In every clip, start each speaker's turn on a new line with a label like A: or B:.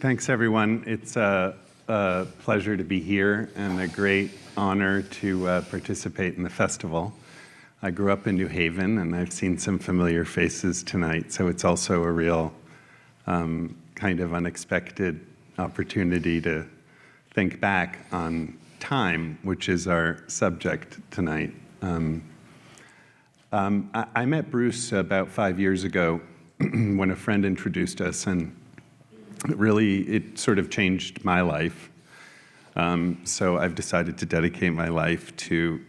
A: Thanks, everyone. It's a pleasure to be here and a great honor to participate in the festival. I grew up in New Haven, and I've seen some familiar faces tonight, so it's also a real kind of unexpected opportunity to think back on time, which is our subject tonight. I met Bruce about 5 years ago when a friend introduced us, and it sort of changed my life. So I've decided to dedicate my life to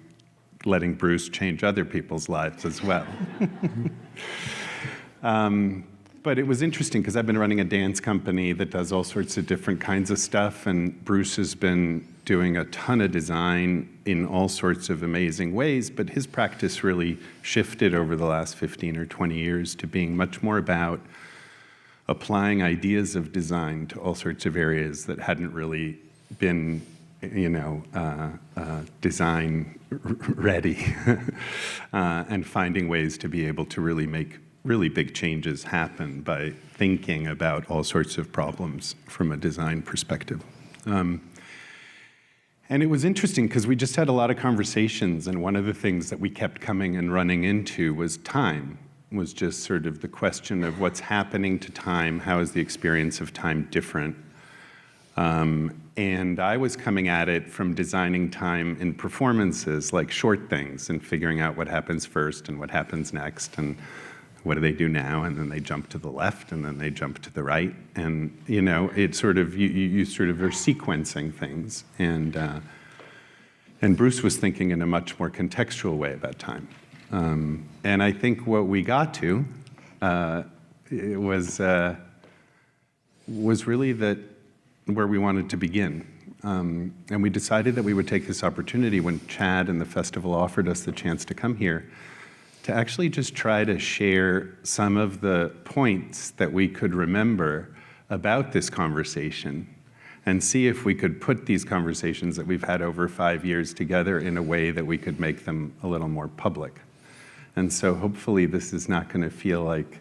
A: letting Bruce change other people's lives as well. But it was interesting because I've been running a dance company that does all sorts of different kinds of stuff, and Bruce has been doing a ton of design in all sorts of amazing ways, but his practice really shifted over the last 15 or 20 years to being much more about applying ideas of design to all sorts of areas that hadn't really been, design ready, and finding ways to be able to really make really big changes happen by thinking about all sorts of problems from a design perspective. And it was interesting because we just had a lot of conversations, and one of the things that we kept coming and running into was time. Was just sort of the question of what's happening to time, how is the experience of time different? And I was coming at it from designing time in performances, like short things, and figuring out what happens first and what happens next, and what do they do now, and then they jump to the left, and then they jump to the right, and it sort of, you sort of are sequencing things, and Bruce was thinking in a much more contextual way about time. And I think what we got to was really that where we wanted to begin. And we decided that we would take this opportunity when Chad and the festival offered us the chance to come here to actually just try to share some of the points that we could remember about this conversation and see if we could put these conversations that we've had over 5 years together in a way that we could make them a little more public. And so hopefully this is not going to feel like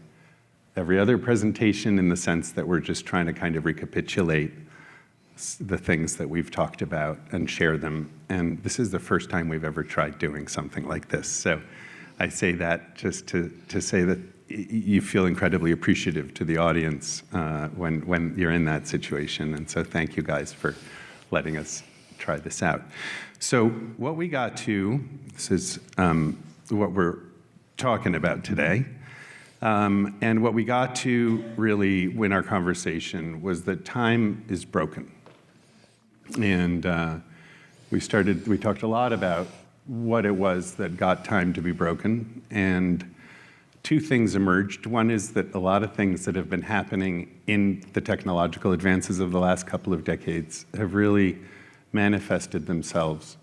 A: every other presentation in the sense that we're just trying to kind of recapitulate the things that we've talked about and share them. And this is the first time we've ever tried doing something like this. So I say that just to say that you feel incredibly appreciative to the audience when you're in that situation. And so thank you guys for letting us try this out. So what we got to, this is what we're talking about today. And what we got to really in our conversation was that time is broken. And we talked a lot about what it was that got time to be broken. And two things emerged. One is that a lot of things that have been happening in the technological advances of the last couple of decades have really manifested themselves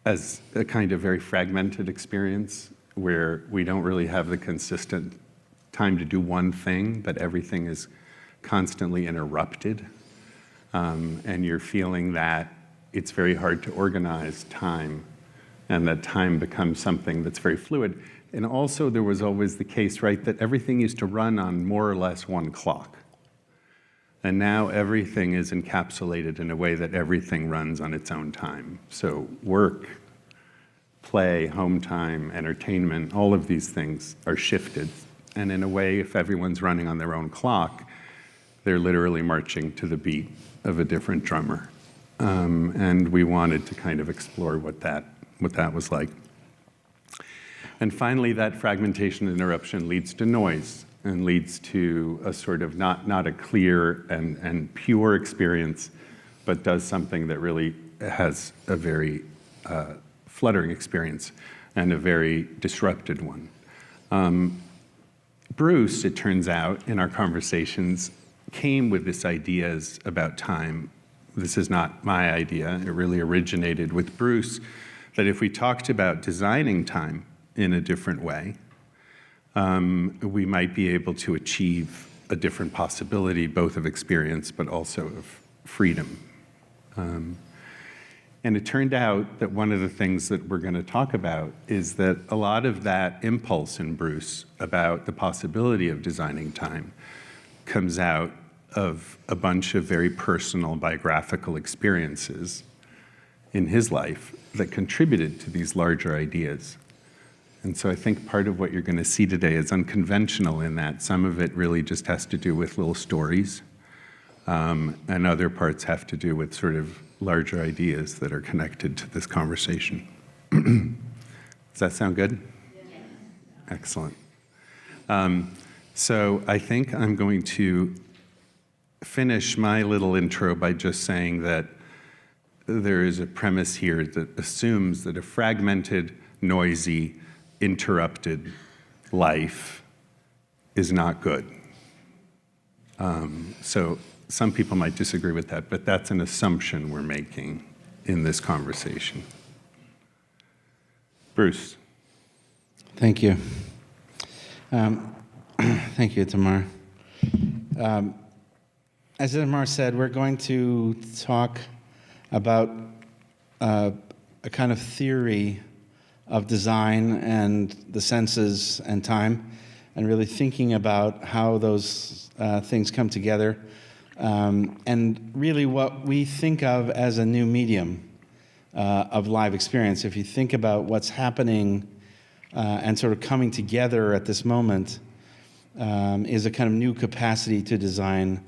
A: as a kind of very fragmented experience where we don't really have the consistent time to do one thing, but everything is constantly interrupted. And you're feeling that it's very hard to organize time, and that time becomes something that's very fluid. And also there was always the case, right, that everything used to run on more or less one clock. And now everything is encapsulated in a way that everything runs on its own time. So work, play, home time, entertainment, all of these things are shifted. And in a way, if everyone's running on their own clock, they're literally marching to the beat of a different drummer. And we wanted to kind of explore what that was like. And finally, that fragmentation and interruption leads to noise and leads to a sort of not a clear and pure experience, but does something that really has a very fluttering experience and a very disrupted one. Bruce, it turns out, in our conversations, came with this ideas about time. This is not my idea. It really originated with Bruce, that if we talked about designing time in a different way, we might be able to achieve a different possibility, both of experience, but also of freedom. And it turned out that one of the things that we're going to talk about is that a lot of that impulse in Bruce about the possibility of designing time comes out of a bunch of very personal biographical experiences in his life that contributed to these larger ideas. And so I think part of what you're going to see today is unconventional in that some of it really just has to do with little stories, and other parts have to do with sort of larger ideas that are connected to this conversation. Does that sound good? Yes. Excellent. So I think I'm going to finish my little intro by just saying that there is a premise here that assumes that a fragmented, noisy, interrupted life is not good. So some people might disagree with that, but that's an assumption we're making in this conversation. Bruce.
B: Thank you. Thank you, Itamar. As Itamar said, we're going to talk about a kind of theory of design and the senses and time, and really thinking about how those things come together, and really what we think of as a new medium of live experience. If you think about what's happening and sort of coming together at this moment, is a kind of new capacity to design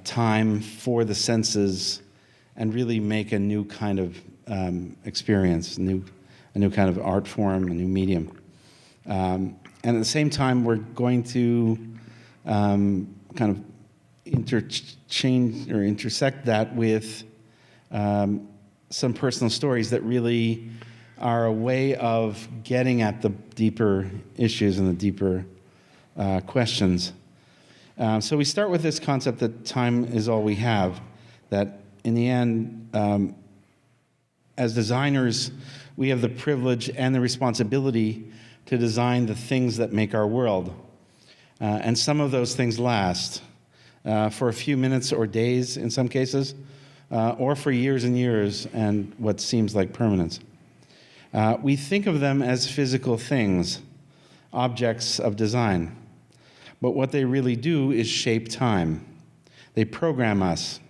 B: time for the senses and really make a new kind of experience, a new kind of art form, a new medium. And at the same time, we're going to kind of interchange or intersect that with some personal stories that really are a way of getting at the deeper issues and the deeper questions. So we start with this concept that time is all we have, that in the end, as designers, we have the privilege and the responsibility to design the things that make our world. And some of those things last for a few minutes or days in some cases, or for years and years and what seems like permanence. We think of them as physical things, objects of design. But what they really do is shape time. They program us.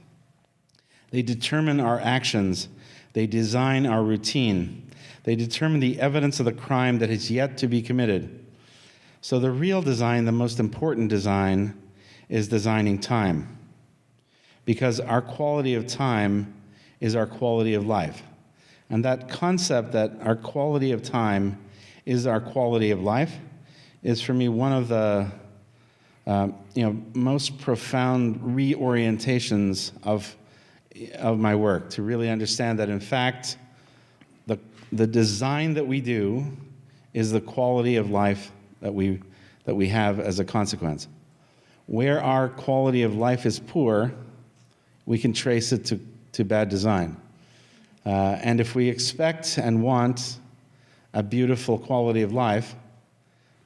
B: They determine our actions. They design our routine. They determine the evidence of the crime that is yet to be committed. So the real design, the most important design, is designing time. Because our quality of time is our quality of life. And that concept that our quality of time is our quality of life is, for me, one of the most profound reorientations of my work, to really understand that, in fact, the design that we do is the quality of life that we have as a consequence. Where our quality of life is poor, we can trace it to bad design. And if we expect and want a beautiful quality of life,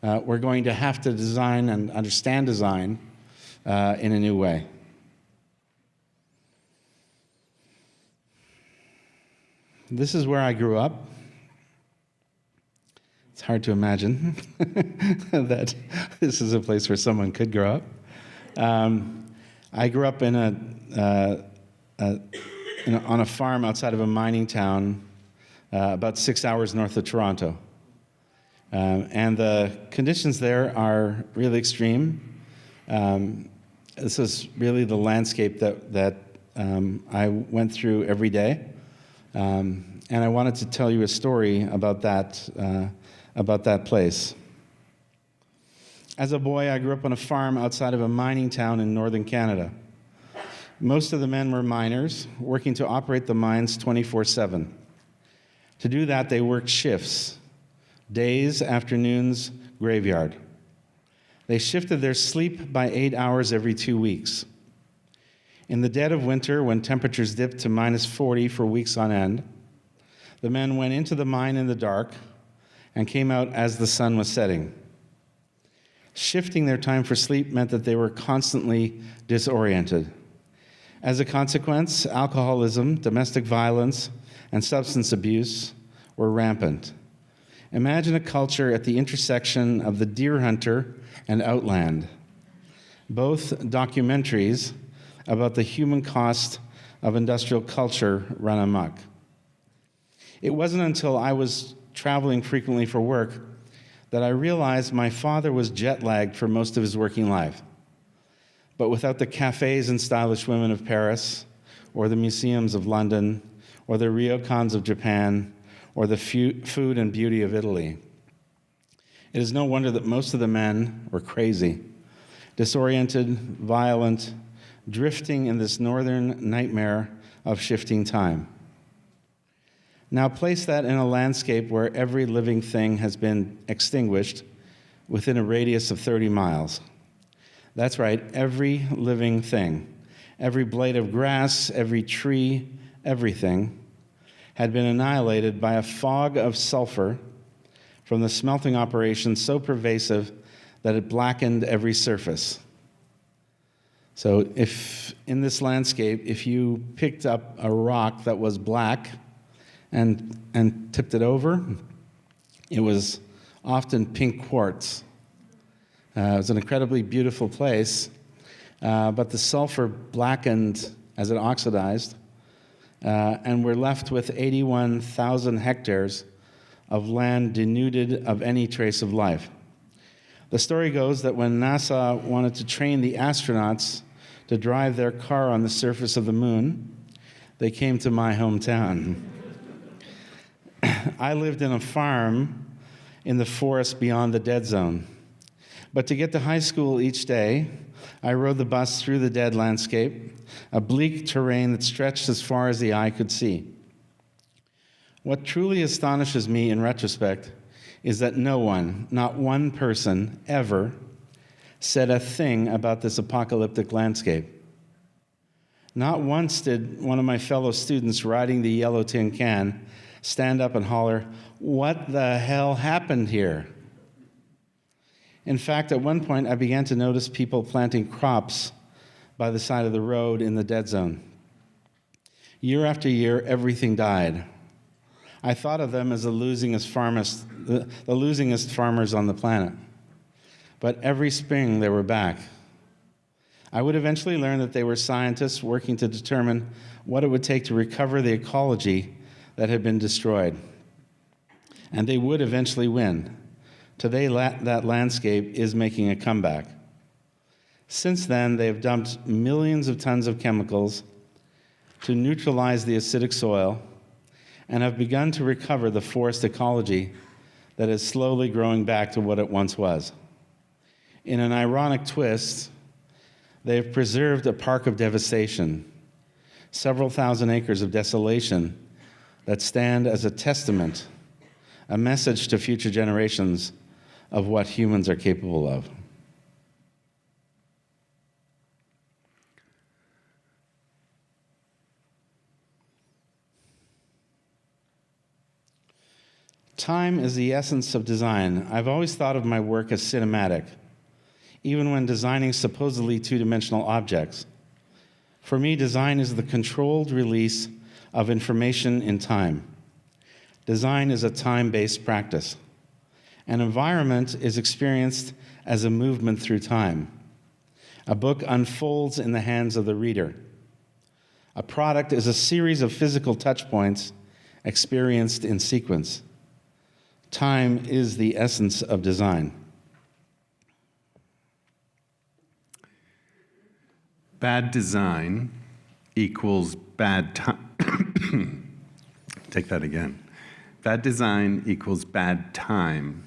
B: we're going to have to design and understand design in a new way. This is where I grew up. It's hard to imagine that this is a place where someone could grow up. I grew up on a farm outside of a mining town about 6 hours north of Toronto. And the conditions there are really extreme. This is really the landscape that I went through every day. And I wanted to tell you a story about that place. As a boy, I grew up on a farm outside of a mining town in northern Canada. Most of the men were miners, working to operate the mines 24/7. To do that, they worked shifts, days, afternoons, graveyard. They shifted their sleep by 8 hours every 2 weeks. In the dead of winter, when temperatures dipped to -40 for weeks on end, the men went into the mine in the dark and came out as the sun was setting. Shifting their time for sleep meant that they were constantly disoriented. As a consequence, alcoholism, domestic violence, and substance abuse were rampant. Imagine a culture at the intersection of the deer hunter and outland. both documentaries about the human cost of industrial culture run amok. It wasn't until I was traveling frequently for work that I realized my father was jet-lagged for most of his working life. But without the cafes and stylish women of Paris, or the museums of London, or the ryokans of Japan, or the food and beauty of Italy. It is no wonder that most of the men were crazy, disoriented, violent, drifting in this northern nightmare of shifting time. Now place that in a landscape where every living thing has been extinguished within a radius of 30 miles. That's right, every living thing, every blade of grass, every tree, everything had been annihilated by a fog of sulfur from the smelting operation so pervasive that it blackened every surface. So if in this landscape, if you picked up a rock that was black and tipped it over, it was often pink quartz. It was an incredibly beautiful place, but the sulfur blackened as it oxidized, and we're left with 81,000 hectares of land denuded of any trace of life. The story goes that when NASA wanted to train the astronauts to drive their car on the surface of the moon, they came to my hometown. I lived in a farm in the forest beyond the dead zone. But to get to high school each day, I rode the bus through the dead landscape, a bleak terrain that stretched as far as the eye could see. What truly astonishes me in retrospect is that no one, not one person, ever said a thing about this apocalyptic landscape. Not once did one of my fellow students riding the yellow tin can stand up and holler, "What the hell happened here?" In fact, at one point, I began to notice people planting crops by the side of the road in the dead zone. Year after year, everything died. I thought of them as the losingest farmers on the planet. But every spring, they were back. I would eventually learn that they were scientists working to determine what it would take to recover the ecology that had been destroyed. And they would eventually win. Today, that landscape is making a comeback. Since then, they have dumped millions of tons of chemicals to neutralize the acidic soil and have begun to recover the forest ecology that is slowly growing back to what it once was. In an ironic twist, they have preserved a park of devastation, several thousand acres of desolation that stand as a testament, a message to future generations of what humans are capable of. Time is the essence of design. I've always thought of my work as cinematic, even when designing supposedly two-dimensional objects. For me, design is the controlled release of information in time. Design is a time-based practice. An environment is experienced as a movement through time. A book unfolds in the hands of the reader. A product is a series of physical touch points experienced in sequence. Time is the essence of design.
A: Bad design equals bad time. Take that again. Bad design equals bad time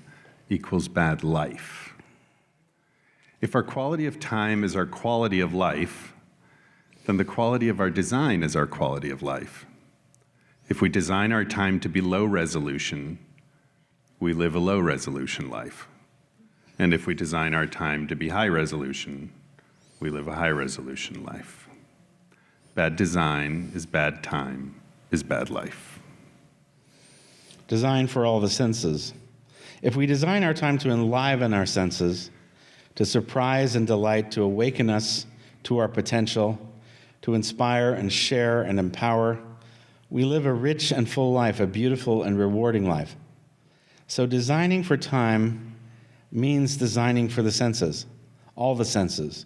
A: equals bad life. If our quality of time is our quality of life, then the quality of our design is our quality of life. If we design our time to be low resolution, we live a low resolution life. And if we design our time to be high resolution, we live a high resolution life. Bad design is bad time, is bad life.
B: Design for all the senses. If we design our time to enliven our senses, to surprise and delight, to awaken us to our potential, to inspire and share and empower, we live a rich and full life, a beautiful and rewarding life. So designing for time means designing for the senses, all the senses,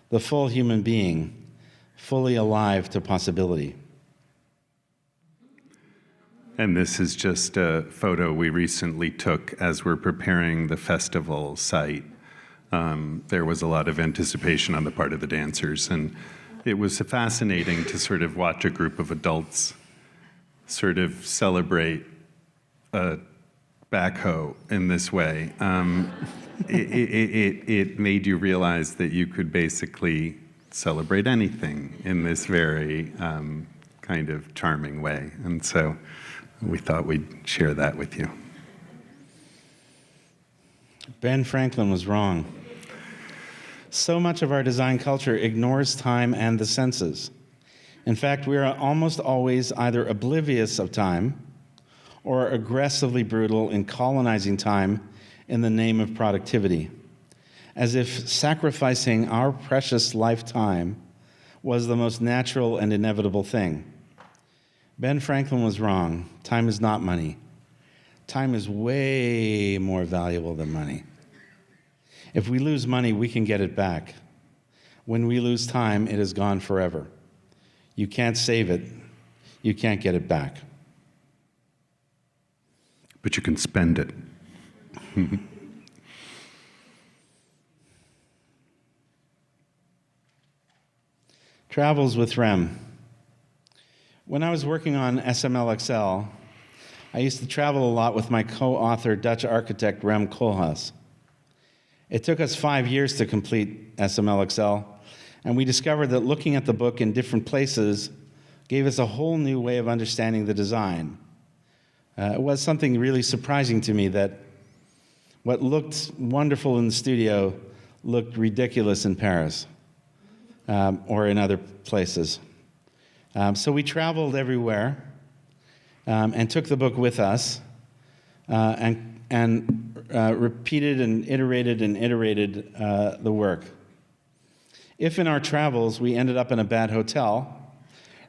B: the full human being, fully alive to possibility.
A: And this is just a photo we recently took as we're preparing the festival site. There was a lot of anticipation on the part of the dancers, and it was fascinating to sort of watch a group of adults sort of celebrate a backhoe in this way. It made you realize that you could basically celebrate anything in this very kind of charming way. And so we thought we'd share that with you.
B: Ben Franklin was wrong. So much of our design culture ignores time and the senses. In fact, we are almost always either oblivious of time or aggressively brutal in colonizing time in the name of productivity, as if sacrificing our precious lifetime was the most natural and inevitable thing. Ben Franklin was wrong. Time is not money. Time is way more valuable than money. If we lose money, we can get it back. When we lose time, it is gone forever. You can't save it. You can't get it back.
A: But you can spend it.
B: Travels with Rem. When I was working on SMLXL, I used to travel a lot with my co-author, Dutch architect Rem Koolhaas. It took us 5 years to complete SMLXL, and we discovered that looking at the book in different places gave us a whole new way of understanding the design. It was something really surprising to me that what looked wonderful in the studio looked ridiculous in Paris or in other places. So we traveled everywhere and took the book with us and repeated and iterated the work. If in our travels we ended up in a bad hotel,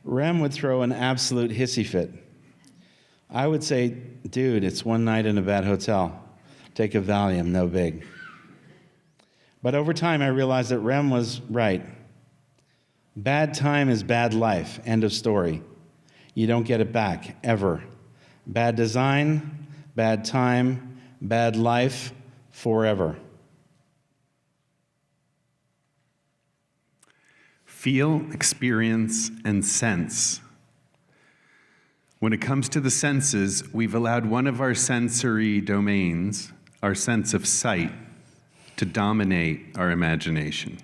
B: Rem would throw an absolute hissy fit. I would say, dude, it's one night in a bad hotel. Take a Valium, no big. But over time, I realized that Rem was right. Bad time is bad life, end of story. You don't get it back, ever. Bad design, bad time, bad life, forever.
A: Feel, experience, and sense. When it comes to the senses, we've allowed one of our sensory domains, our sense of sight, to dominate our imagination.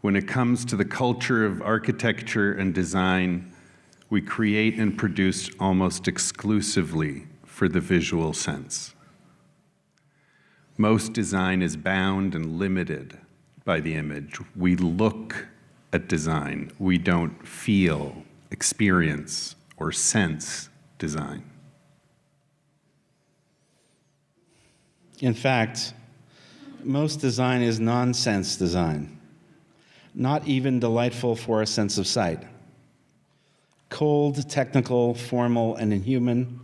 A: When it comes to the culture of architecture and design, we create and produce almost exclusively for the visual sense. Most design is bound and limited by the image. We look at design. We don't feel, experience, or sense design.
B: In fact, most design is nonsense design, not even delightful for a sense of sight. Cold, technical, formal, and inhuman,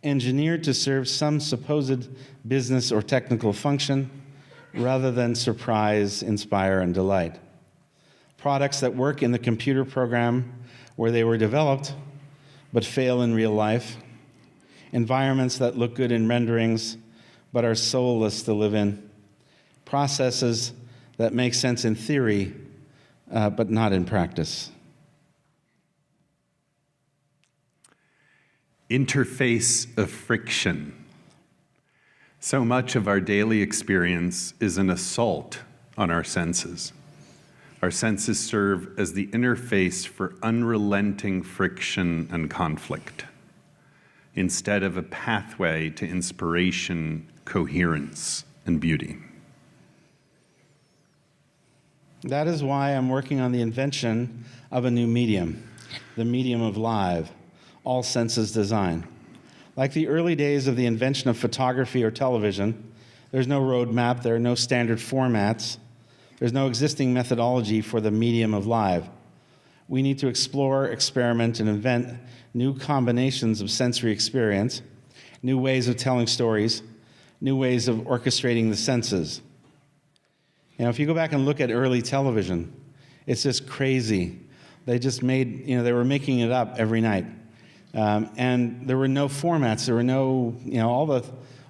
B: engineered to serve some supposed business or technical function rather than surprise, inspire, and delight. Products that work in the computer program where they were developed but fail in real life. Environments that look good in renderings but are soulless to live in. Processes that make sense in theory but not in practice.
A: Interface of friction. So much of our daily experience is an assault on our senses. Our senses serve as the interface for unrelenting friction and conflict, instead of a pathway to inspiration, coherence, and beauty.
B: That is why I'm working on the invention of a new medium, the medium of live, all senses design. Like the early days of the invention of photography or television, there's no roadmap, there are no standard formats, there's no existing methodology for the medium of live. We need to explore, experiment, and invent new combinations of sensory experience, new ways of telling stories, new ways of orchestrating the senses. If you go back and look at early television, it's just crazy. They just made, they were making it up every night. And there were no formats. There were no,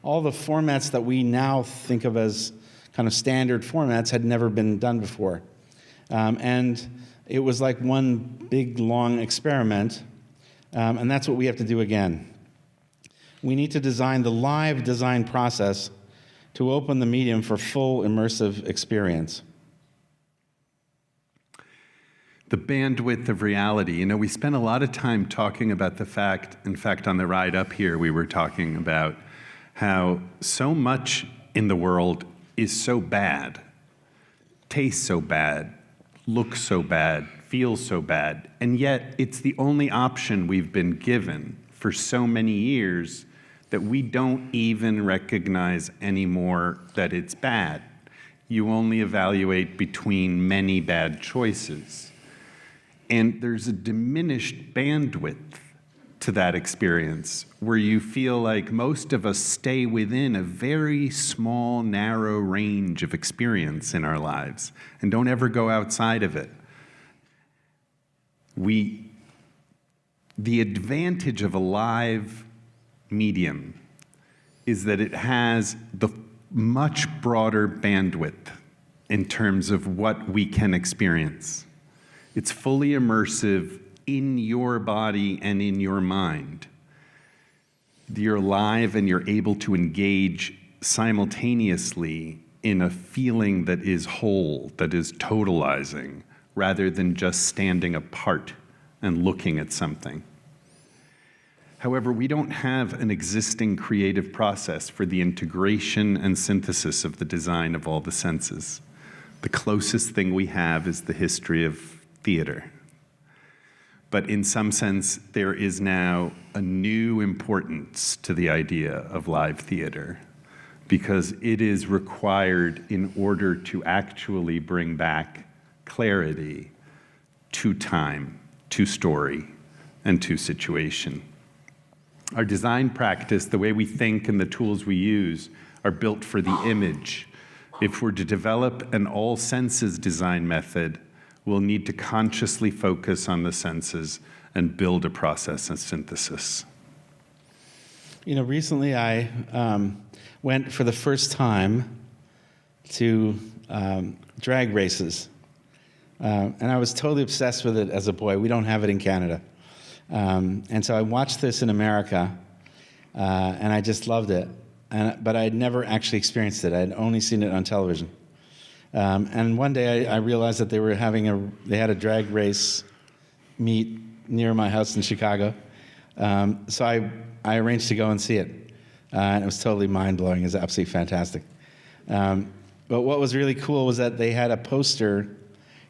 B: all the formats that we now think of as kind of standard formats had never been done before. And it was like one big, long experiment, and that's what we have to do again. We need to design the live design process to open the medium for full immersive experience.
A: The bandwidth of reality. We spent a lot of time talking about the fact, in fact, on the ride up here, we were talking about how so much in the world is so bad, tastes so bad, looks so bad, feels so bad, and yet it's the only option we've been given for so many years that we don't even recognize anymore that it's bad. You only evaluate between many bad choices. And there's a diminished bandwidth to that experience where you feel like most of us stay within a very small, narrow range of experience in our lives and don't ever go outside of it. The advantage of a live medium is that it has the much broader bandwidth in terms of what we can experience. It's fully immersive in your body and in your mind. You're live and you're able to engage simultaneously in a feeling that is whole, that is totalizing, rather than just standing apart and looking at something. However, we don't have an existing creative process for the integration and synthesis of the design of all the senses. The closest thing we have is the history of theater. But in some sense, there is now a new importance to the idea of live theater because it is required in order to actually bring back clarity to time, to story, and to situation. Our design practice, the way we think and the tools we use are built for the image. If we're to develop an all senses design method, we'll need to consciously focus on the senses and build a process of synthesis.
B: Recently I went for the first time to drag races. And I was totally obsessed with it as a boy. We don't have it in Canada. And so I watched this in America, and I just loved it. But I had never actually experienced it. I had only seen it on television. And one day I realized that they had a drag race meet near my house in Chicago. So I arranged to go and see it. And it was totally mind-blowing. It was absolutely fantastic. But what was really cool was that they had a poster.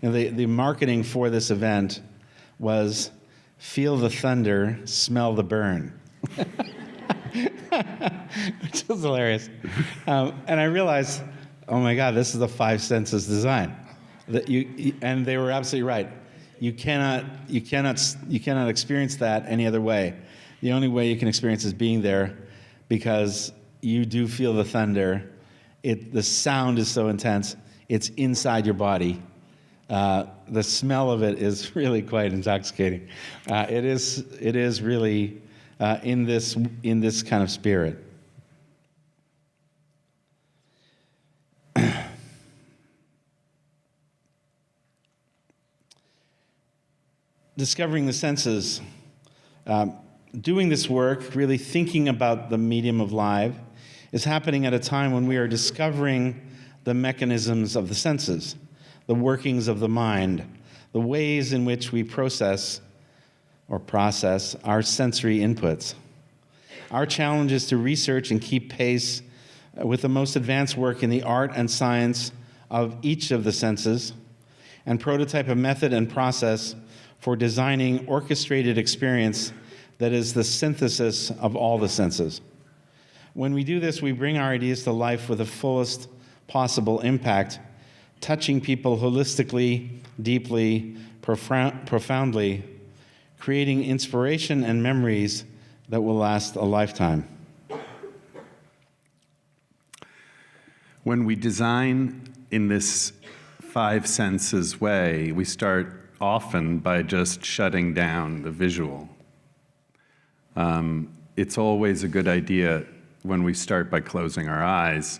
B: The marketing for this event was "Feel the thunder, smell the burn," which was hilarious. And I realized, oh my God, this is the five senses design. And they were absolutely right. You cannot experience that any other way. The only way you can experience is being there, because you do feel the thunder. The sound is so intense. It's inside your body. The smell of it is really quite intoxicating. It is really in this kind of spirit. Discovering the senses. Doing this work, really thinking about the medium of live, is happening at a time when we are discovering the mechanisms of the senses, the workings of the mind, the ways in which we process our sensory inputs. Our challenge is to research and keep pace with the most advanced work in the art and science of each of the senses, and prototype a method and process for designing orchestrated experience that is the synthesis of all the senses. When we do this, we bring our ideas to life with the fullest possible impact, touching people holistically, deeply, profoundly, creating inspiration and memories that will last a lifetime.
A: When we design in this five senses way, we start often by just shutting down the visual. It's always a good idea when we start by closing our eyes.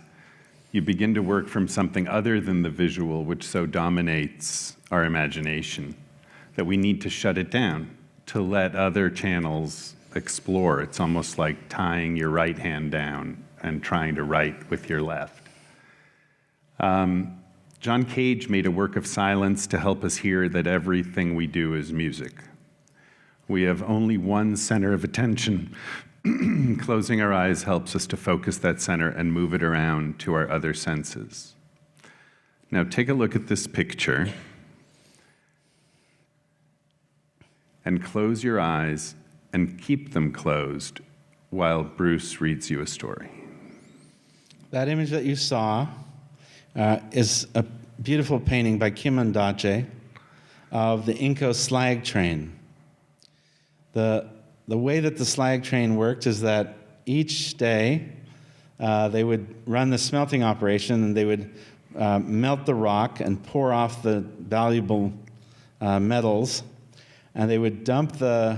A: You begin to work from something other than the visual, which so dominates our imagination, that we need to shut it down to let other channels explore. It's almost like tying your right hand down and trying to write with your left. John Cage made a work of silence to help us hear that everything we do is music. We have only one center of attention. Closing our eyes helps us to focus that center and move it around to our other senses. Now take a look at this picture and close your eyes and keep them closed while Bruce reads you a story.
B: That image that you saw is a beautiful painting by Kim Ondaatje of the Inco slag train. The way that the slag train worked is that each day they would run the smelting operation, and they would melt the rock and pour off the valuable metals, and they would dump the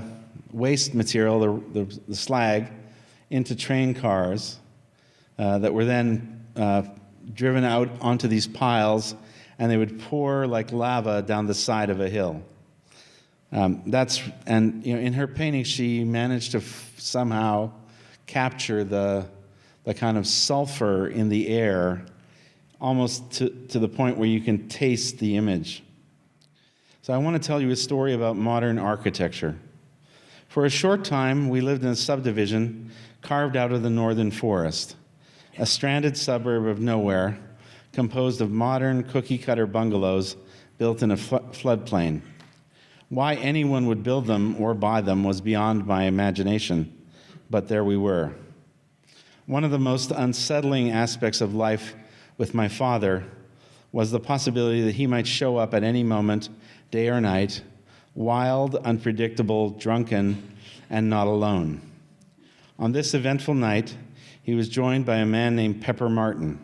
B: waste material, the slag, into train cars that were then driven out onto these piles, and they would pour like lava down the side of a hill. In her painting, she managed to somehow capture the kind of sulfur in the air, almost to the point where you can taste the image. So I want to tell you a story about modern architecture. For a short time, we lived in a subdivision carved out of the northern forest, a stranded suburb of nowhere, composed of modern cookie-cutter bungalows built in a floodplain. Why anyone would build them or buy them was beyond my imagination, but there we were. One of the most unsettling aspects of life with my father was the possibility that he might show up at any moment, day or night, wild, unpredictable, drunken, and not alone. On this eventful night, he was joined by a man named Pepper Martin.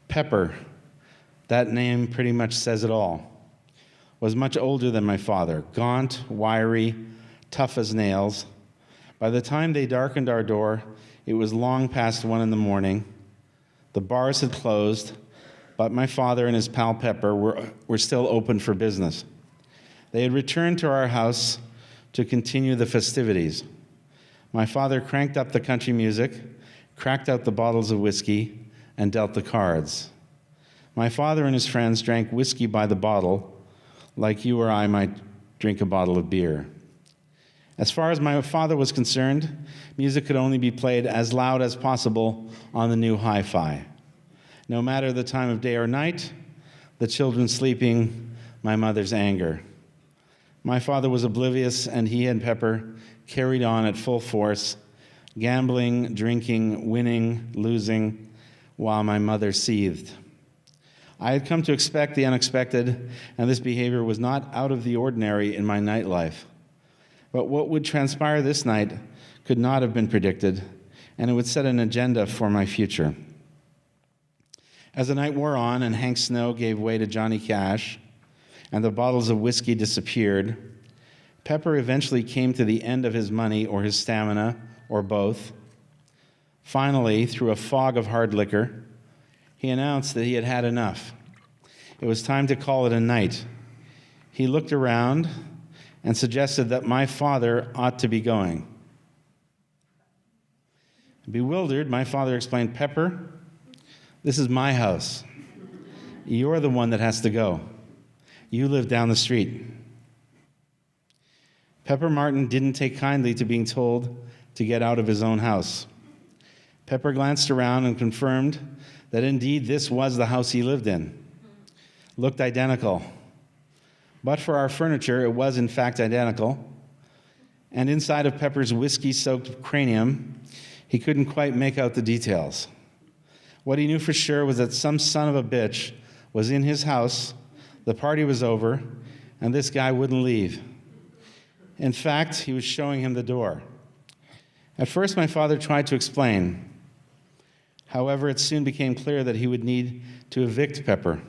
B: Pepper, that name pretty much says it all. Was much older than my father, gaunt, wiry, tough as nails. By the time they darkened our door, it was long past 1 a.m. The bars had closed, but my father and his pal Pepper were still open for business. They had returned to our house to continue the festivities. My father cranked up the country music, cracked out the bottles of whiskey, and dealt the cards. My father and his friends drank whiskey by the bottle, like you or I might drink a bottle of beer. As far as my father was concerned, music could only be played as loud as possible on the new hi-fi. No matter the time of day or night, the children sleeping, my mother's anger. My father was oblivious, and he and Pepper carried on at full force, gambling, drinking, winning, losing, while my mother seethed. I had come to expect the unexpected, and this behavior was not out of the ordinary in my nightlife. But what would transpire this night could not have been predicted, and it would set an agenda for my future. As the night wore on and Hank Snow gave way to Johnny Cash, and the bottles of whiskey disappeared, Pepper eventually came to the end of his money or his stamina, or both. Finally, through a fog of hard liquor, he announced that he had had enough. It was time to call it a night. He looked around and suggested that my father ought to be going. Bewildered, my father explained, "Pepper, this is my house. You're the one that has to go. You live down the street." Pepper Martin didn't take kindly to being told to get out of his own house. Pepper glanced around and confirmed that indeed this was the house he lived in. Looked identical. But for our furniture, it was in fact identical. And inside of Pepper's whiskey-soaked cranium, he couldn't quite make out the details. What he knew for sure was that some son of a bitch was in his house, the party was over, and this guy wouldn't leave. In fact, he was showing him the door. At first, my father tried to explain. However, it soon became clear that he would need to evict Pepper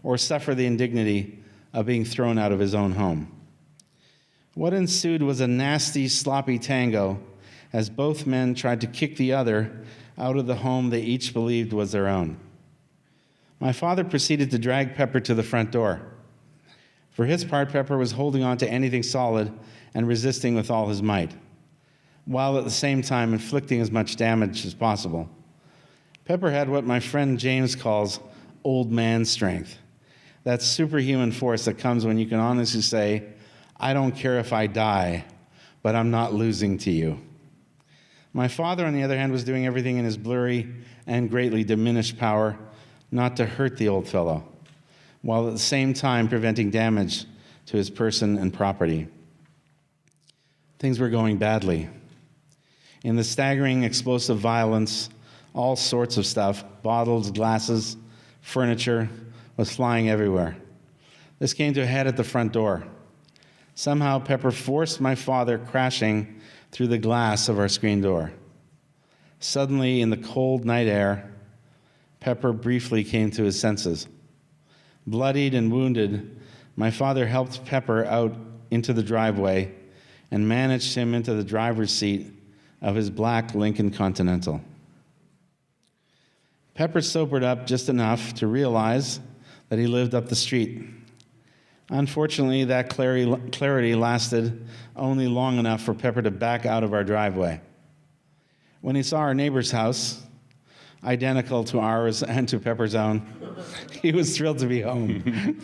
B: or suffer the indignity of being thrown out of his own home. What ensued was a nasty, sloppy tango as both men tried to kick the other out of the home they each believed was their own. My father proceeded to drag Pepper to the front door. For his part, Pepper was holding on to anything solid and resisting with all his might, while at the same time inflicting as much damage as possible. Pepper had what my friend James calls old man strength. That superhuman force that comes when you can honestly say, I don't care if I die, but I'm not losing to you. My father, on the other hand, was doing everything in his blurry and greatly diminished power not to hurt the old fellow, while at the same time preventing damage to his person and property. Things were going badly. In the staggering, explosive violence, all sorts of stuff, bottles, glasses, furniture, was flying everywhere. This came to a head at the front door. Somehow, Pepper forced my father crashing through the glass of our screen door. Suddenly, in the cold night air, Pepper briefly came to his senses. Bloodied and wounded, my father helped Pepper out into the driveway and managed him into the driver's seat of his black Lincoln Continental. Pepper sobered up just enough to realize that he lived up the street. Unfortunately, that clarity lasted only long enough for Pepper to back out of our driveway. When he saw our neighbor's house, identical to ours and to Pepper's own, he was thrilled to be home.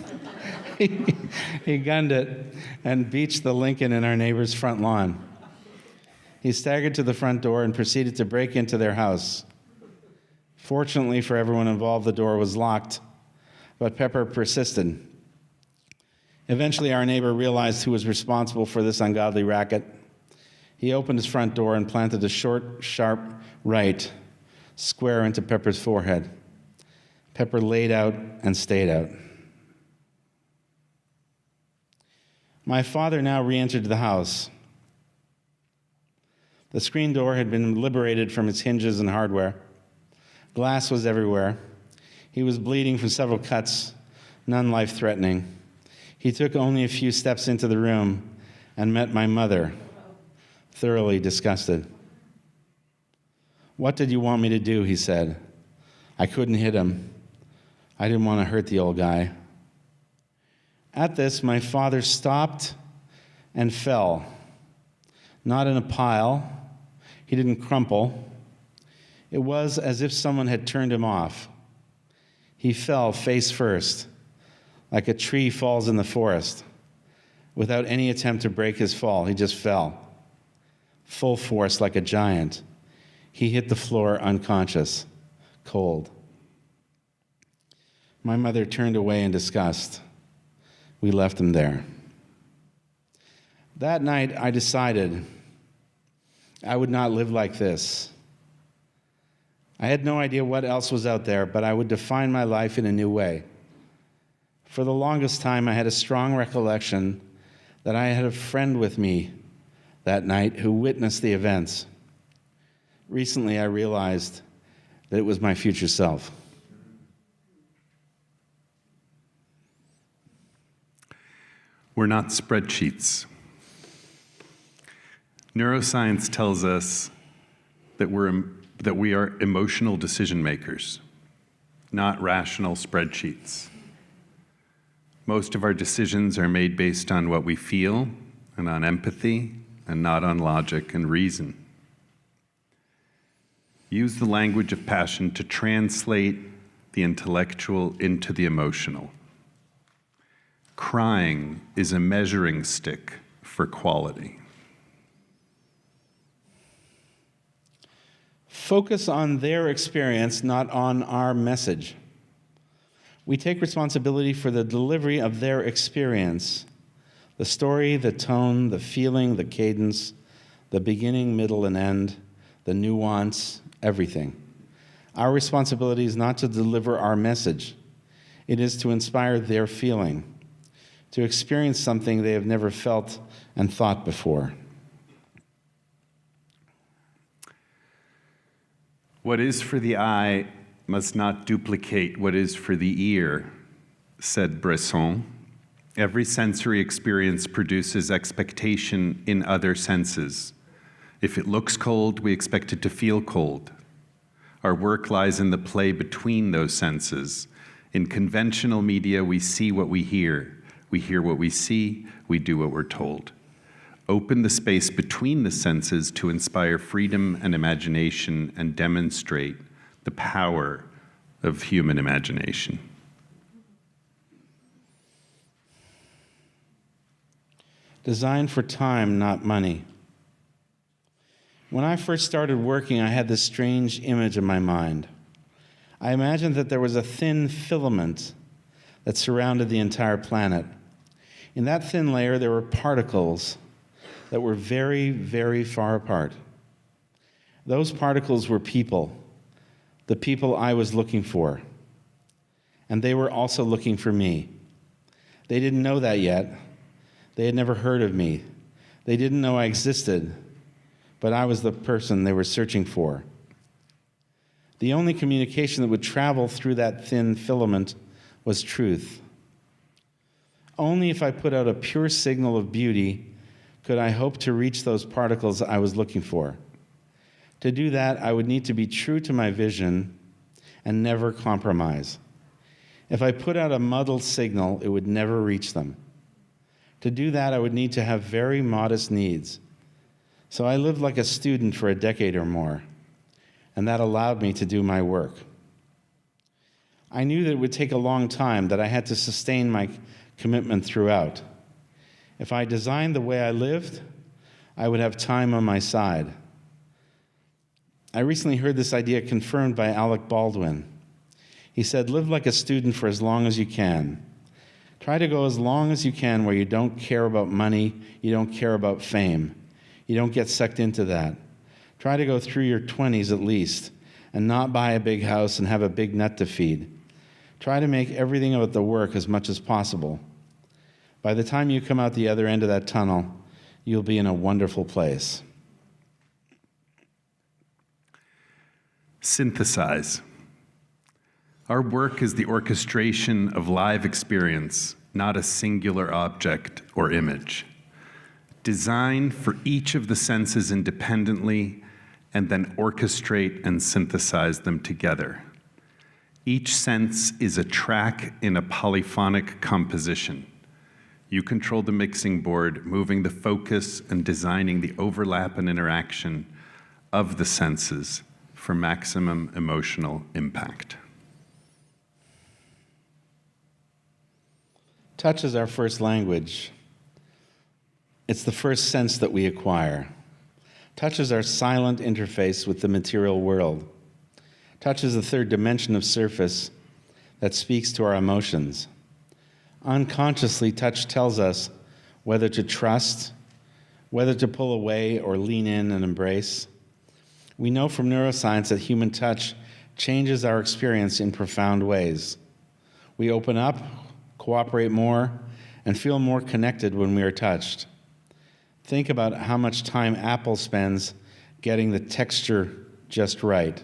B: He gunned it and beached the Lincoln in our neighbor's front lawn. He staggered to the front door and proceeded to break into their house. Fortunately for everyone involved, the door was locked, but Pepper persisted. Eventually, our neighbor realized who was responsible for this ungodly racket. He opened his front door and planted a short, sharp right square into Pepper's forehead. Pepper laid out and stayed out. My father now re-entered the house. The screen door had been liberated from its hinges and hardware. Glass was everywhere. He was bleeding from several cuts, none life-threatening. He took only a few steps into the room and met my mother, thoroughly disgusted. "What did you want me to do?" he said. I couldn't hit him. I didn't want to hurt the old guy. At this, my father stopped and fell. Not in a pile. He didn't crumple. It was as if someone had turned him off. He fell face first, like a tree falls in the forest, without any attempt to break his fall. He just fell. Full force, like a giant. He hit the floor unconscious, cold. My mother turned away in disgust. We left him there. That night, I decided I would not live like this. I had no idea what else was out there, but I would define my life in a new way. For the longest time, I had a strong recollection that I had a friend with me that night who witnessed the events. Recently, I realized that it was my future self.
A: We're not spreadsheets. Neuroscience tells us that we are emotional decision makers, not rational spreadsheets. Most of our decisions are made based on what we feel and on empathy and not on logic and reason. Use the language of passion to translate the intellectual into the emotional. Crying is a measuring stick for quality.
B: Focus on their experience, not on our message. We take responsibility for the delivery of their experience. The story, the tone, the feeling, the cadence, the beginning, middle, and end, the nuance, everything. Our responsibility is not to deliver our message. It is to inspire their feeling, to experience something they have never felt and thought before.
A: What is for the eye must not duplicate what is for the ear, said Bresson. Every sensory experience produces expectation in other senses. If it looks cold, we expect it to feel cold. Our work lies in the play between those senses. In conventional media, we see what we hear what we see, we do what we're told. Open the space between the senses to inspire freedom and imagination and demonstrate the power of human imagination.
B: Design for time, not money. When I first started working, I had this strange image in my mind. I imagined that there was a thin filament that surrounded the entire planet. In that thin layer, there were particles that were very, very far apart. Those particles were people, the people I was looking for. And they were also looking for me. They didn't know that yet. They had never heard of me. They didn't know I existed, but I was the person they were searching for. The only communication that would travel through that thin filament was truth. Only if I put out a pure signal of beauty could I hope to reach those particles I was looking for. To do that, I would need to be true to my vision and never compromise. If I put out a muddled signal, it would never reach them. To do that, I would need to have very modest needs. So I lived like a student for a decade or more, and that allowed me to do my work. I knew that it would take a long time, that I had to sustain my commitment throughout. If I designed the way I lived, I would have time on my side. I recently heard this idea confirmed by Alec Baldwin. He said, live like a student for as long as you can. Try to go as long as you can where you don't care about money, you don't care about fame. You don't get sucked into that. Try to go through your 20s at least and not buy a big house and have a big nut to feed. Try to make everything about the work as much as possible. By the time you come out the other end of that tunnel, you'll be in a wonderful place.
A: Synthesize. Our work is the orchestration of live experience, not a singular object or image. Design for each of the senses independently, and then orchestrate and synthesize them together. Each sense is a track in a polyphonic composition. You control the mixing board, moving the focus and designing the overlap and interaction of the senses for maximum emotional impact.
B: Touch is our first language. It's the first sense that we acquire. Touch is our silent interface with the material world. Touch is the third dimension of surface that speaks to our emotions. Unconsciously, touch tells us whether to trust, whether to pull away or lean in and embrace. We know from neuroscience that human touch changes our experience in profound ways. We open up, cooperate more, and feel more connected when we are touched. Think about how much time Apple spends getting the texture just right,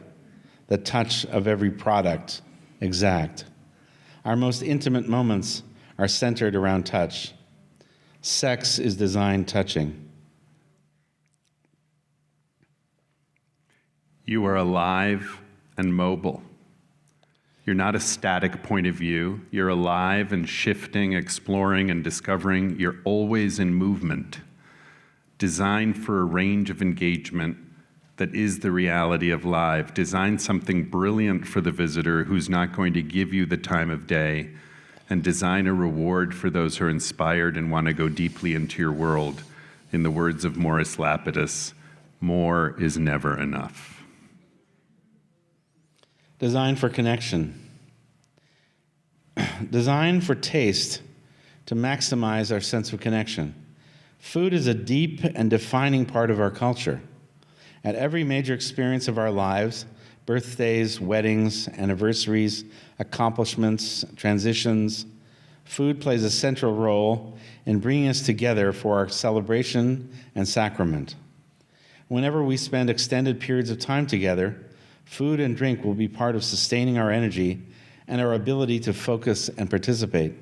B: the touch of every product exact. Our most intimate moments are centered around touch. Sex is designed touching.
A: You are alive and mobile. You're not a static point of view. You're alive and shifting, exploring, and discovering. You're always in movement, designed for a range of engagement that is the reality of live. Design something brilliant for the visitor who's not going to give you the time of day, and design a reward for those who are inspired and want to go deeply into your world. In the words of Morris Lapidus, more is never enough.
B: Design for connection. Design for taste to maximize our sense of connection. Food is a deep and defining part of our culture. At every major experience of our lives, birthdays, weddings, anniversaries, accomplishments, transitions, food plays a central role in bringing us together for our celebration and sacrament. Whenever we spend extended periods of time together, Food and drink will be part of sustaining our energy and our ability to focus and participate.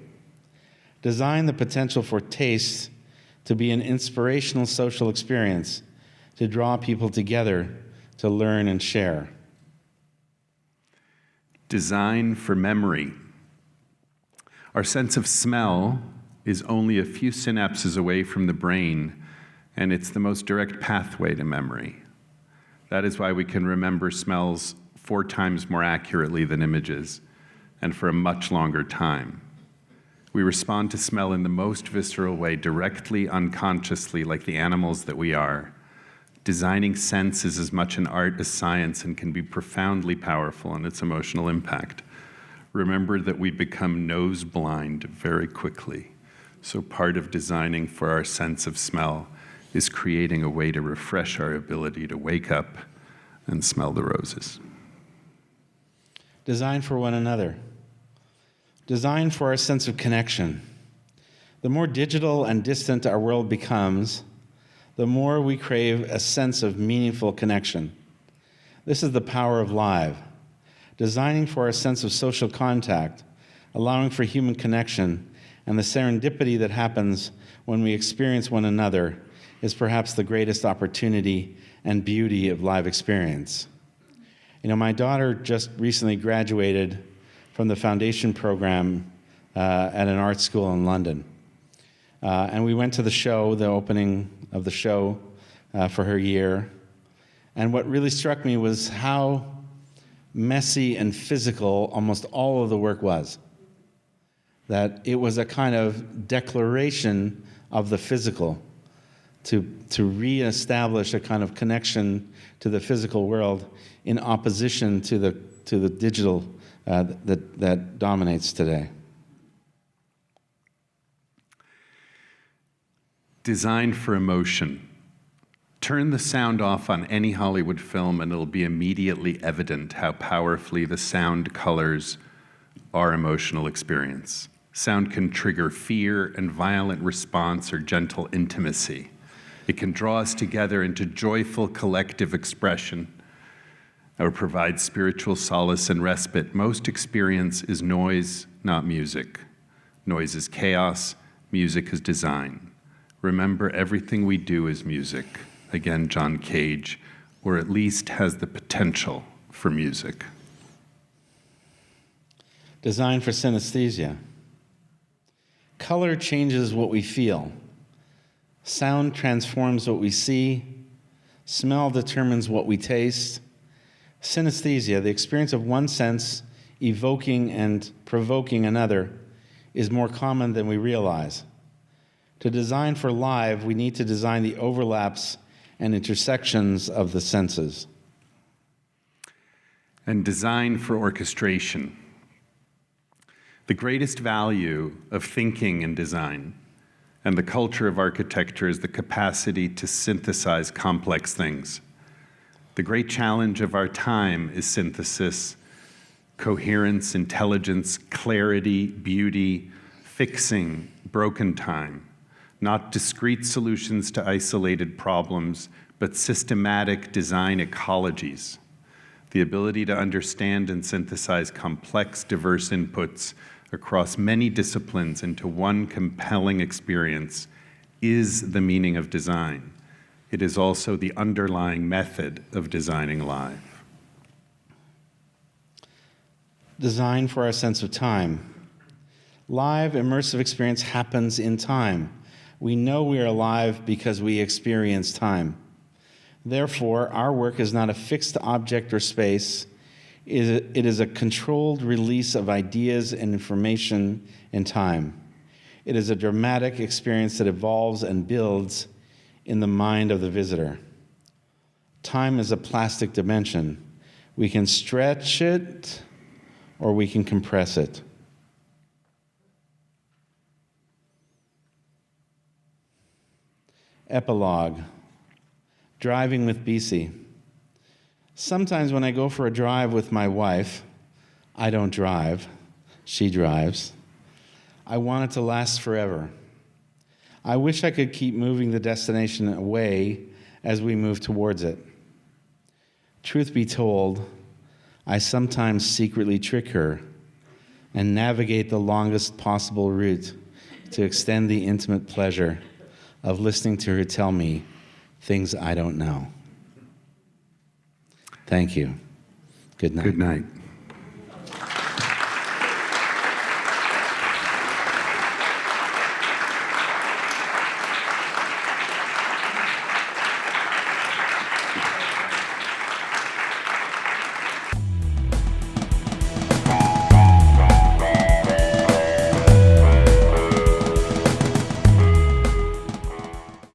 B: Design the potential for taste to be an inspirational social experience, to draw people together, to learn and share.
A: Design for memory. Our sense of smell is only a few synapses away from the brain, and it's the most direct pathway to memory. That is why we can remember smells 4 times more accurately than images, and for a much longer time. We respond to smell in the most visceral way, directly, unconsciously, like the animals that we are. Designing sense is as much an art as science and can be profoundly powerful in its emotional impact. Remember that we become nose blind very quickly. So part of designing for our sense of smell is creating a way to refresh our ability to wake up and smell the roses.
B: Design for one another. Design for our sense of connection. The more digital and distant our world becomes, the more we crave a sense of meaningful connection. This is the power of live. Designing for our sense of social contact, allowing for human connection, and the serendipity that happens when we experience one another is perhaps the greatest opportunity and beauty of live experience. You know, my daughter just recently graduated from the foundation program at an art school in London. And we went to the show, the opening of the show for her year. And what really struck me was how messy and physical almost all of the work was. That it was a kind of declaration of the physical to reestablish a kind of connection to the physical world in opposition to the digital that dominates today.
A: Design for emotion. Turn the sound off on any Hollywood film and it'll be immediately evident how powerfully the sound colors our emotional experience. Sound can trigger fear and violent response or gentle intimacy. It can draw us together into joyful collective expression or provide spiritual solace and respite. Most experience is noise, not music. Noise is chaos, music is design. Remember, everything we do is music. Again, John Cage, or at least has the potential for music.
B: Design for synesthesia. Color changes what we feel. Sound transforms what we see. Smell determines what we taste. Synesthesia, the experience of one sense evoking and provoking another, is more common than we realize. To design for live, we need to design the overlaps and intersections of the senses.
A: And design for orchestration. The greatest value of thinking and design and the culture of architecture is the capacity to synthesize complex things. The great challenge of our time is synthesis, coherence, intelligence, clarity, beauty, fixing broken time. Not discrete solutions to isolated problems, but systematic design ecologies. The ability to understand and synthesize complex, diverse inputs across many disciplines into one compelling experience is the meaning of design. It is also the underlying method of designing live.
B: Design for our sense of time. Live immersive experience happens in time. We know we are alive because we experience time. Therefore, our work is not a fixed object or space. It is a controlled release of ideas and information in time. It is a dramatic experience that evolves and builds in the mind of the visitor. Time is a plastic dimension. We can stretch it or we can compress it. Epilogue. Driving with BC. Sometimes when I go for a drive with my wife, I don't drive, she drives. I want it to last forever. I wish I could keep moving the destination away as we move towards it. Truth be told, I sometimes secretly trick her and navigate the longest possible route to extend the intimate pleasure of listening to her tell me things I don't know. Thank you. Good night.
A: Good night.